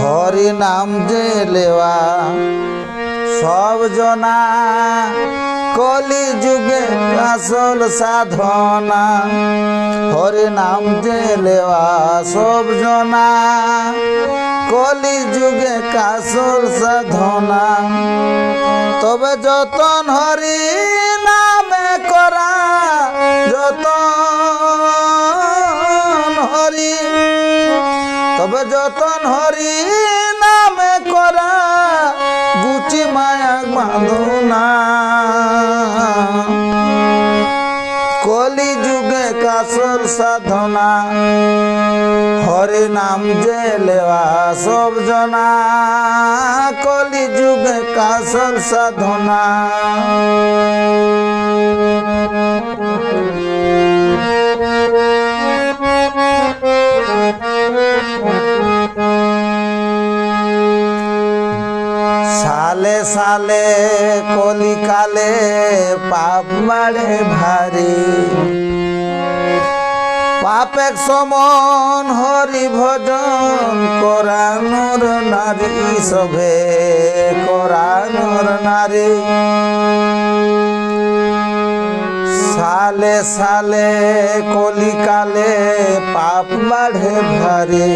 হরি নাম যে লেওয়া সব জনা কলি যুগে আসল সাধনা। হরি নাম যে লেওয়া সব জনা কলি যুগে কাসল সাধনা। তবে যতন হরি নামে করা যতন হরি, তবে যতন হরি নামে করা গুচি মায়া বাঁধনা। কলি যুগে কাসল সাধনা হরি নাম যে লেওয়া সব জনা কলি যুগে কাসল সাধনা। সালে সালে কলিকালে পাপ বাড়ে ভারী, পাপেক সমন হরি ভজন করানোর নারী সবে করানোর নারী। সালে সালে কলিকালে পাপ বাড়ে ভারী,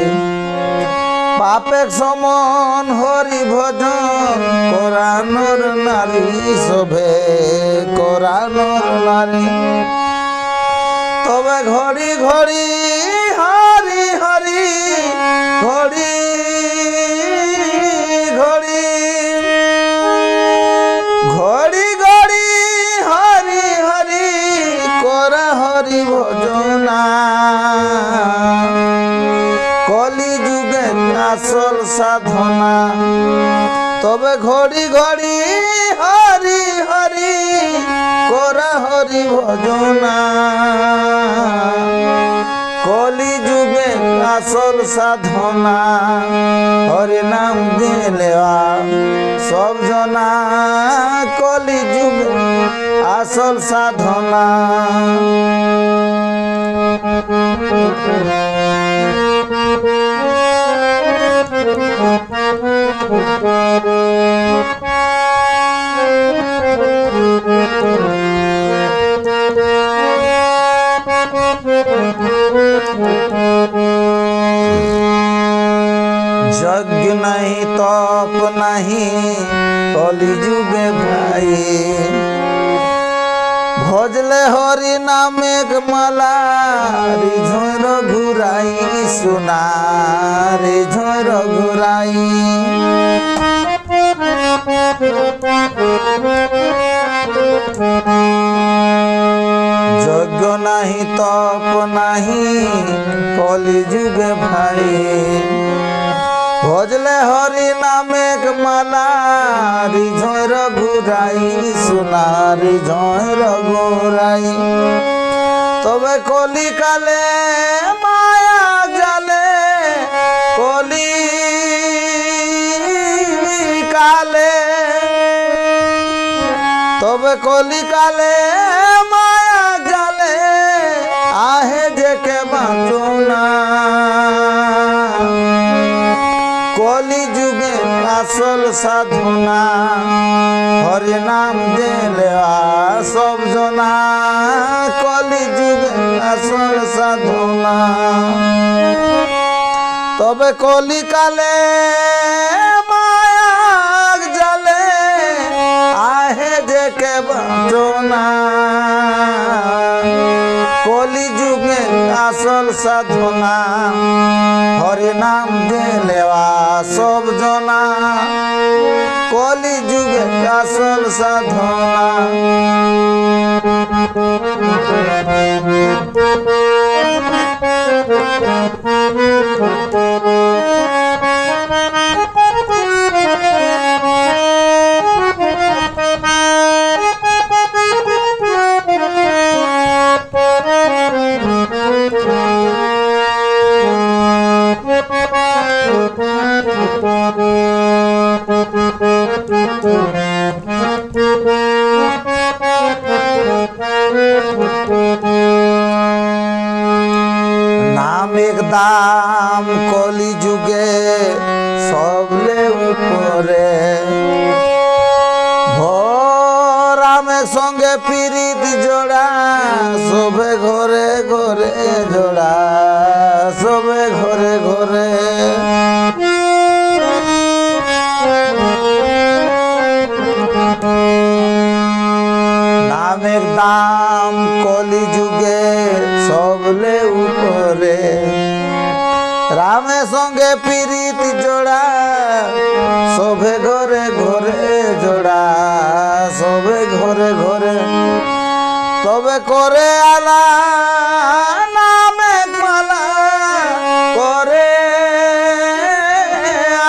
পাপের সমন হরি ভজন করানোর নারী সবে করানোর নারী। তবে ঘড়ি ঘড়ি হরি হরি ঘড়ি ঘড়ি ঘড়ি ঘড়ি হরি হরি করা হরি ভজনা। কলি যুগে আসল সাধনা। তবে ঘড়ি ঘড়ি হরি হরি করা হরি ভজনা। কলি যুগে আসল সাধনা হরি নাম দিলেওয়া সব জনা কলি যুগে আসল সাধনা। যজ্ঞ नहीं तप नहीं कली जुगे भाई, भजले हरि नामे माला रिझर घुराई सुना रिझर घुराई। যজ্ঞ नहीं तप नहीं कली जुगे भाई, भजले हरि नामे माला रिझर घुराई सुना रिझर घुराई। तबे कली काले माया जाले कली काले, तबे कली काले माया जाले आहे जे के बाँचना। कली जुगे আসল সাধনা হরি নাম দিলেওয়া সব জনা কলি যুগে আসল সাধনা। তবে কলিকালে মায়া জালে আহে যে কে বাঁচনা। কলি যুগে আসল সাধনা হরি নাম দিলেওয়া সব জনা কলি যুগে আসল সাধনা। উপরে রামের সঙ্গে পিরিত জোড়া সবে ঘরে ঘরে জোড়া সবে ঘরে ঘরে নামের দাম কলি যুগে সবলে উপরে রামের সঙ্গে পিরিত জোড়া সবে ঘরে ঘরে জোড়া সবে ঘরে ঘরে তবে করে আলা নামে মালা করে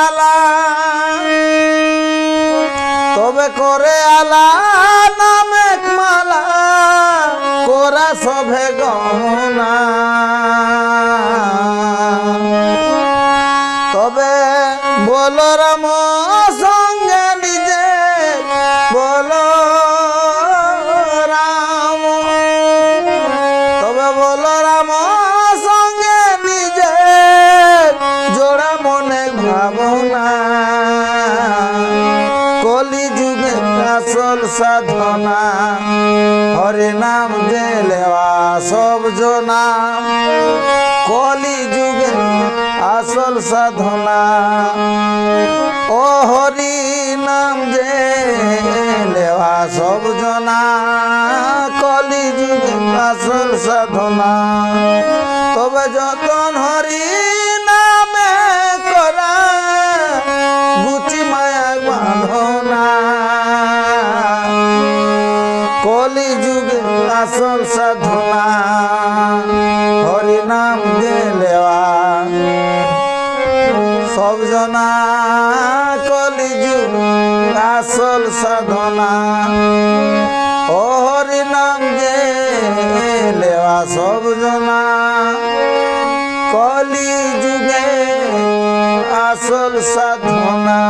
আলা তবে করে আলা নামে মালা কোরা সবে গহনা তবে বলো রাম সঙ্গে নিজে বলো রাম তবে বলো রাম সঙ্গে নিজে জোড়া মনে ভাবনা কলি যুগে আসল সাধনা হরে নাম জেলেওয়া সব জনা কলি যুগে আসল সাধনা ও হরি নাম জেলেওয়া সব জনা কলি যুগে আসল সাধনা তবে যতন হরি নামে করা গুচি মায়া বাঁধনা কলি যুগে আসল সাধনা হরি নাম জেলেওয়া সব জনা কলি যুগ আসল সাধনা ও হরি নাম জেলেওয়া সব জনা কলি যুগে আসল সাধনা।